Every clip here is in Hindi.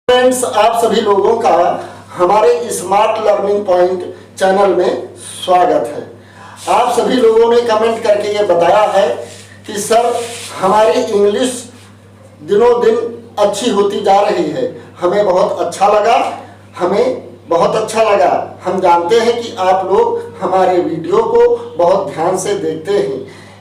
फ्रेंड्स, आप सभी लोगों का हमारे स्मार्ट लर्निंग पॉइंट चैनल में स्वागत है। आप सभी लोगों ने कमेंट करके ये बताया है कि सर हमारी इंग्लिश दिनों दिन अच्छी होती जा रही है। हमें बहुत अच्छा लगा। हम जानते हैं कि आप लोग हमारे वीडियो को बहुत ध्यान से देखते हैं।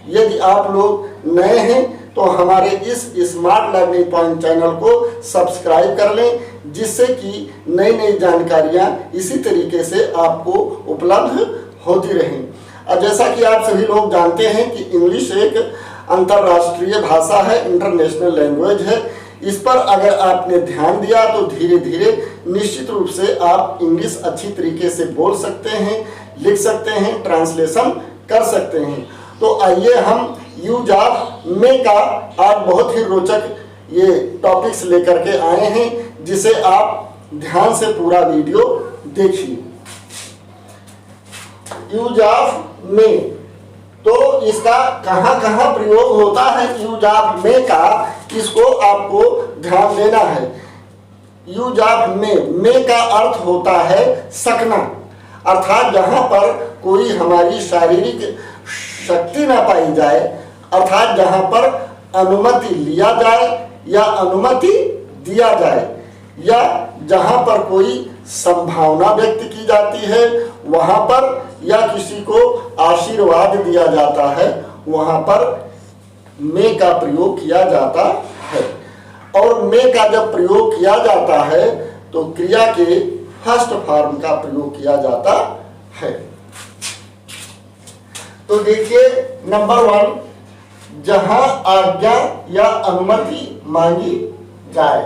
यदि आप लोग नए हैं तो हमारे इस स्मार्ट लर्निंग पॉइंट चैनल को सब्सक्राइब कर लें, जिससे कि नई नई जानकारियां इसी तरीके से आपको उपलब्ध होती रहें। और जैसा कि आप सभी लोग जानते हैं कि इंग्लिश एक अंतर्राष्ट्रीय भाषा है, इंटरनेशनल लैंग्वेज है। इस पर अगर आपने ध्यान दिया तो धीरे धीरे निश्चित रूप से आप इंग्लिश अच्छी तरीके से बोल सकते हैं, लिख सकते हैं, ट्रांसलेशन कर सकते हैं। तो आइए हम यूज ऑफ मे का आज बहुत ही रोचक ये टॉपिक्स लेकर के आए हैं, जिसे आप ध्यान से पूरा वीडियो देखिए। यूज ऑफ मे, तो इसका कहां कहां प्रयोग होता है यूज ऑफ मे का, इसको आपको ध्यान देना है। यूज ऑफ मे का अर्थ होता है सकना, अर्थात जहां पर कोई हमारी शारीरिक शक्ति ना पाई जाए, अर्थात जहां पर अनुमति लिया जाए या अनुमति दिया जाए, या जहां पर कोई संभावना व्यक्त की जाती है वहां पर, या किसी को आशीर्वाद दिया जाता है, वहां पर मे का प्रयोग किया जाता है। और मे का जब प्रयोग किया जाता है तो क्रिया के फर्स्ट फॉर्म का प्रयोग किया जाता है। तो देखिए, नंबर 1, जहां आज्ञा या अनुमति मांगी जाए,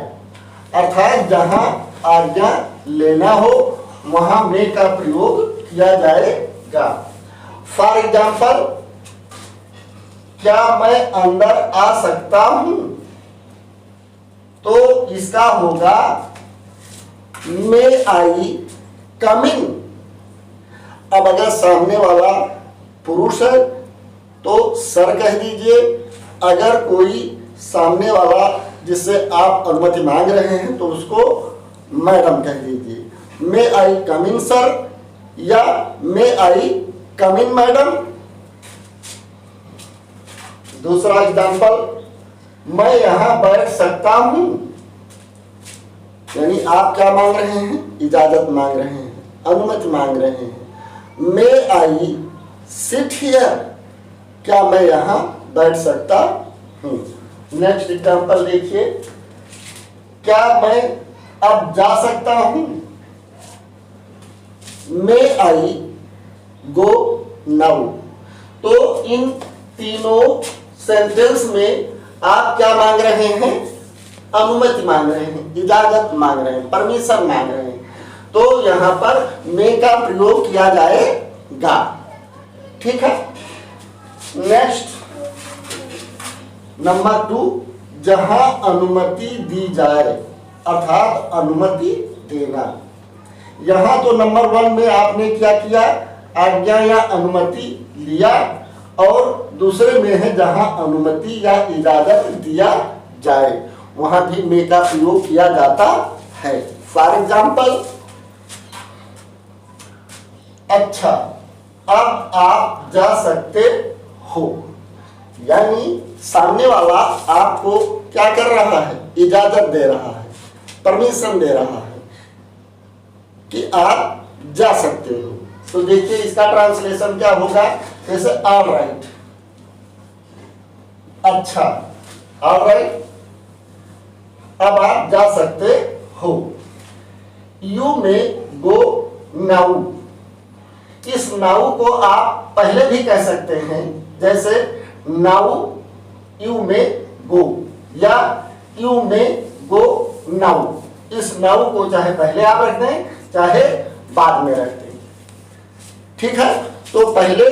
अर्थात जहां आज्ञा लेना हो वहां मे का प्रयोग किया जाएगा। फॉर एग्जाम्पल, क्या मैं अंदर आ सकता हूं, तो इसका होगा मे आई कम इन। अब अगर सामने वाला पुरुष है तो सर कह दीजिए, अगर कोई सामने वाला जिससे आप अनुमति मांग रहे हैं तो उसको मैडम कह दीजिए। मे आई कम इन सर या मे आई कम इन मैडम। दूसरा एग्जाम्पल, मैं यहां बैठ सकता हूं, यानी आप क्या मांग रहे हैं? इजाजत मांग रहे हैं, अनुमति मांग रहे हैं। मे आई सिट हियर, क्या मैं यहां बैठ सकता हूं। नेक्स्ट एग्जाम्पल देखिए, क्या मैं अब जा सकता हूं? मे आई गो नाउ। तो इन तीनों सेंटेंस में आप क्या मांग रहे हैं? अनुमति मांग रहे हैं, इजाजत मांग रहे हैं, परमिशन मांग रहे हैं। तो यहां पर मे का प्रयोग किया जाएगा। ठीक है। नेक्स्ट, नंबर 2, जहां अनुमति दी जाए, अर्थात अनुमति देना। यहां तो नंबर 1 में आपने क्या किया? आज्ञा या अनुमति लिया, और दूसरे में है जहां अनुमति या इजाजत दिया जाए, वहां भी मे का प्रयोग किया जाता है। फॉर एग्जाम्पल, अच्छा अब आप जा सकते हो, यानी सामने वाला आपको क्या कर रहा है? इजाजत दे रहा है, परमिशन दे रहा है कि आप जा सकते हो। तो देखिए इसका ट्रांसलेशन क्या होगा? जैसे ऑल राइट, अच्छा ऑल राइट, अब आप जा सकते हो। यू मे गो नाउ, इस नाउ को आप पहले भी कह सकते हैं, जैसे नाउ यू मे गो या यू मे गो नाउ। इस नाउ को चाहे पहले आप रख दें चाहे बाद में रख दें। ठीक है। तो पहले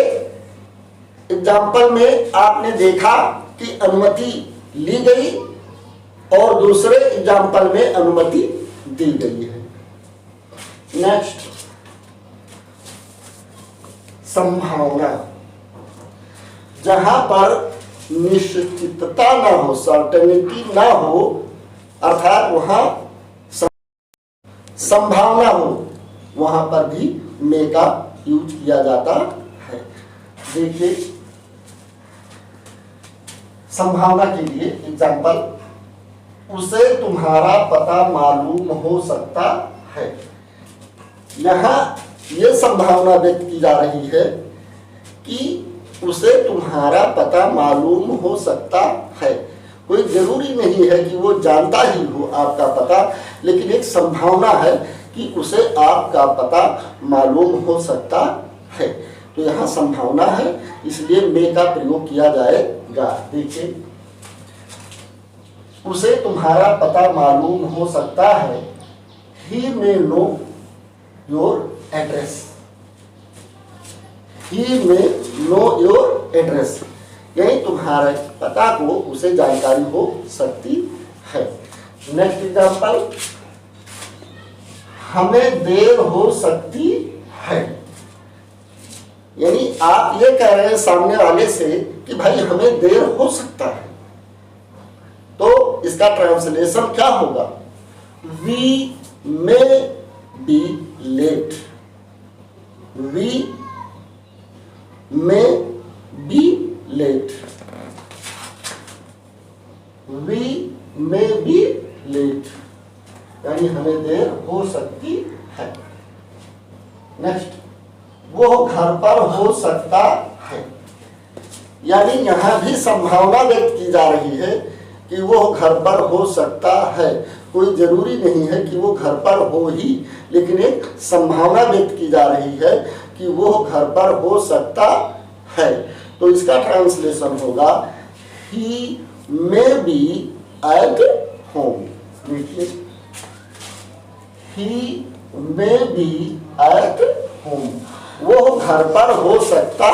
एग्जाम्पल में आपने देखा कि अनुमति ली गई, और दूसरे एग्जाम्पल में अनुमति दी गई है। नेक्स्ट, संभावना, जहां पर निश्चितता ना हो, सर्टेनिटी ना हो, अर्थात वहां संभावना हो वहां पर भी मे का यूज किया जाता है। देखिए संभावना के लिए एग्जाम्पल, उसे तुम्हारा पता मालूम हो सकता है। यहां यह संभावना व्यक्त की जा रही है कि उसे तुम्हारा पता मालूम हो सकता है। कोई जरूरी नहीं है कि वो जानता ही हो आपका पता, लेकिन एक संभावना है कि उसे आपका पता मालूम हो सकता है। तो यहाँ संभावना है, इसलिए मे का प्रयोग किया जाएगा। देखिए उसे तुम्हारा पता मालूम हो सकता है, he may know your address, he may know your address, यानी तुम्हारे पता को उसे जानकारी हो सकती है। नेक्स्ट एग्जाम्पल, हमें देर हो सकती है, यानी आप ये कह रहे हैं सामने वाले से कि भाई हमें देर हो सकता है, तो इसका ट्रांसलेशन क्या होगा? We may be late, we may be late, we may be late, यानी हमें देर हो सकती है। नेक्स्ट, वो घर पर हो सकता है, यानी यहां भी संभावना व्यक्त की जा रही है कि वो घर पर हो सकता है। कोई जरूरी नहीं है कि वो घर पर हो ही, लेकिन एक संभावना व्यक्त की जा रही है कि वो घर पर हो सकता है। तो इसका ट्रांसलेशन होगा ही मे बी एट होम। देखिए ही मे बी एट होम, वो घर पर हो सकता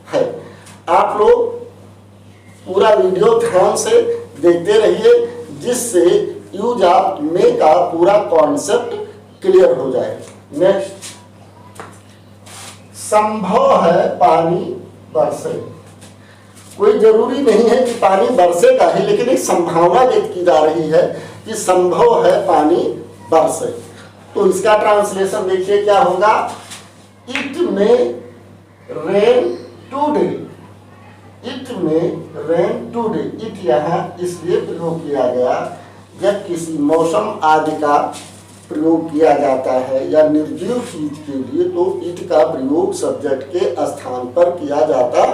है। आप लोग पूरा वीडियो ध्यान से देखते रहिए, जिससे यूज ऑफ मे का पूरा कॉन्सेप्ट क्लियर हो जाए। नेक्स्ट, संभव है पानी बरसे। कोई जरूरी नहीं है कि पानी बरसेगा ही, लेकिन एक संभावना व्यक्त की जा रही है कि संभव है पानी बरसे। तो इसका ट्रांसलेशन देखिए क्या होगा? It may rain today, it में रेन टुडे। इट यहाँ इसलिए प्रयोग किया गया, जब किसी मौसम आदि का प्रयोग किया जाता है या निर्जीव चीज के लिए, तो इट का प्रयोग सब्जेक्ट के स्थान पर किया जाता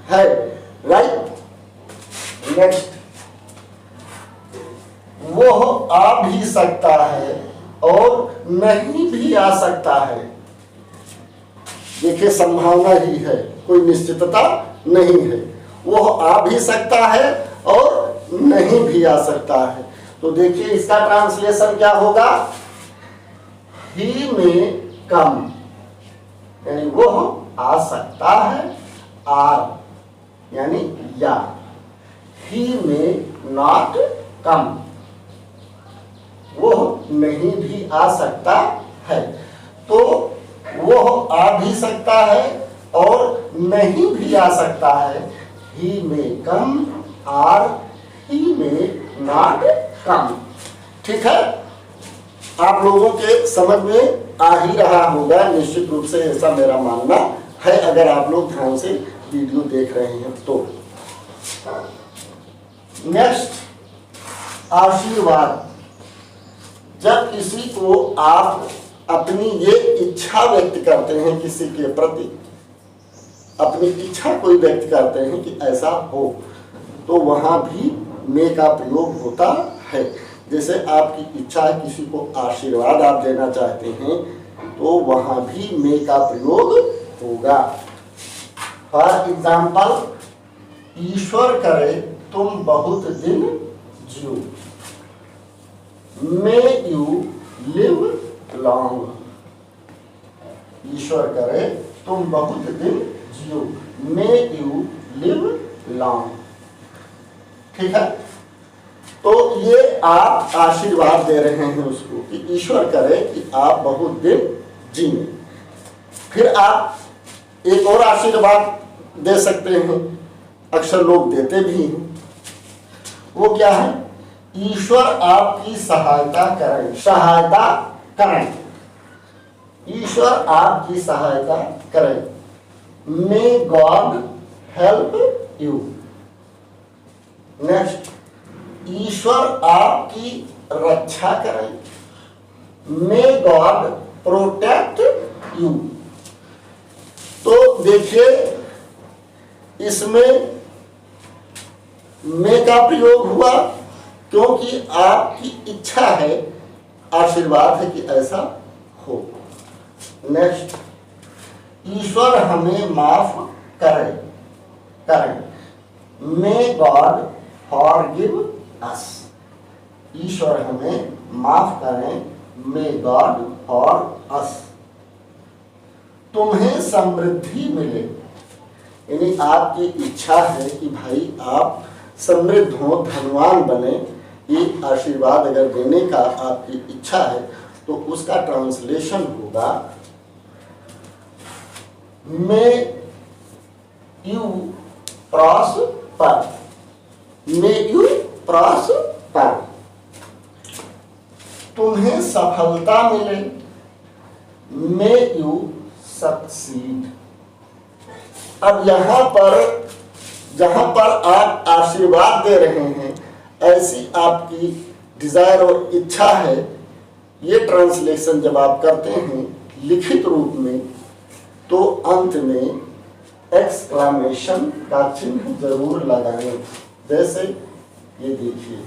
है। राइट। नेक्स्ट, वो आ भी सकता है और नहीं भी आ सकता है। देखिए संभावना ही है, कोई निश्चितता नहीं है। वो आ भी सकता है और नहीं भी आ सकता है। तो देखिए इसका ट्रांसलेशन क्या होगा? ही में कम, यानी वो आ सकता है, आर यानी या। ही में नॉट कम, वो नहीं भी आ सकता है। तो वो आ भी सकता है और नहीं भी आ सकता है। ही में कम, आर ही में नॉट कम। ठीक है, आप लोगों के समझ में आ ही रहा होगा, निश्चित रूप से ऐसा मेरा मानना है, अगर आप लोग ध्यान से वीडियो देख रहे हैं तो। नेक्स्ट, आशीर्वाद। जब किसी को आप अपनी ये इच्छा व्यक्त करते हैं, किसी के प्रति अपनी इच्छा कोई व्यक्त करते हैं कि ऐसा हो, तो वहां भी मे का प्रयोग होता है। जैसे आपकी इच्छा है किसी को आशीर्वाद आप देना चाहते हैं, तो वहां भी मे का प्रयोग होगा। फॉर एग्जाम्पल, ईश्वर करे तुम बहुत दिन जियो, मे यू लिव लॉन्ग। ईश्वर करे तुम बहुत दिन जियो, मे यू लिव लॉन्ग। ठीक है, तो ये आप आशीर्वाद दे रहे हैं उसको कि ईश्वर करे कि आप बहुत दिन जिए। फिर आप एक और आशीर्वाद दे सकते हैं, अक्सर लोग देते भी हैं। वो क्या है? ईश्वर आपकी सहायता करें, सहायता करें। ईश्वर आपकी सहायता करें। May God help you. Next, ईश्वर आपकी रक्षा करें। May God protect you. तो देखिए इसमें मे का प्रयोग हुआ क्योंकि आपकी इच्छा है, आशीर्वाद है कि ऐसा हो। नेक्स्ट, ईश्वर हमें माफ करें। मे गॉड फॉरगिव अस। ईश्वर हमें माफ करें। May God for us. तुम्हें समृद्धि मिले, यानी आपकी इच्छा है कि भाई आप समृद्ध हो, धनवान बने, ये आशीर्वाद अगर देने का आपकी इच्छा है तो उसका ट्रांसलेशन होगा may you prosper. May you prosper. तुम्हें सफलता मिले। May you succeed. अब यहां पर जहां पर आप आशीर्वाद दे रहे हैं, ऐसी आपकी डिजायर और इच्छा है, ये ट्रांसलेशन जब आप करते हैं लिखित रूप में तो अंत में एक्सक्लेमेशन का चिन्ह जरूर लगाएं। जैसे ये देखिए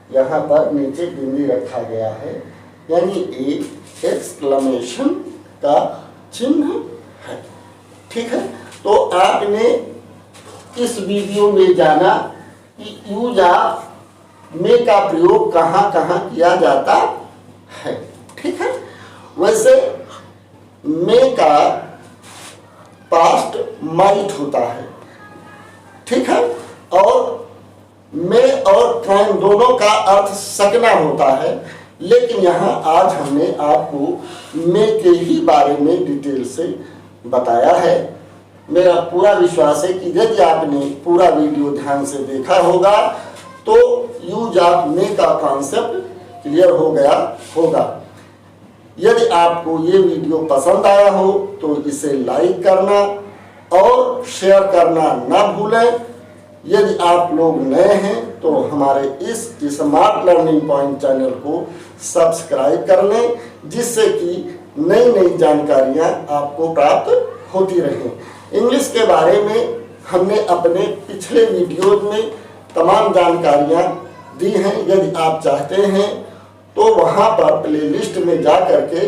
यहां पर नीचे बिंदी रखा गया है, यानी एक एक्सक्लेमेशन का चिन्ह है। ठीक है, तो आपने इस वीडियो में जाना कि यूज ऑफ मे का प्रयोग कहां कहां किया जाता है। ठीक है, वैसे मे का पास्ट माइट होता है। ठीक है, और मे और कैन दोनों का अर्थ सकना होता है, लेकिन यहाँ आज हमने आपको मे के ही बारे में डिटेल से बताया है। मेरा पूरा विश्वास है कि यदि आपने पूरा वीडियो ध्यान से देखा होगा तो यूज ऑफ मे का कॉन्सेप्ट क्लियर हो गया होगा। यदि आपको ये वीडियो पसंद आया हो तो इसे लाइक करना और शेयर करना ना भूलें। यदि आप लोग नए हैं तो हमारे इस स्मार्ट लर्निंग पॉइंट चैनल को सब्सक्राइब कर लें, जिससे कि नई नई जानकारियां आपको प्राप्त होती रहें। इंग्लिश के बारे में हमने अपने पिछले वीडियोज में तमाम जानकारियां दी हैं। यदि आप चाहते हैं तो वहां पर प्लेलिस्ट में जा करके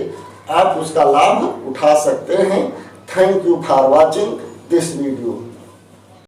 आप उसका लाभ उठा सकते हैं। Thank you for watching this video.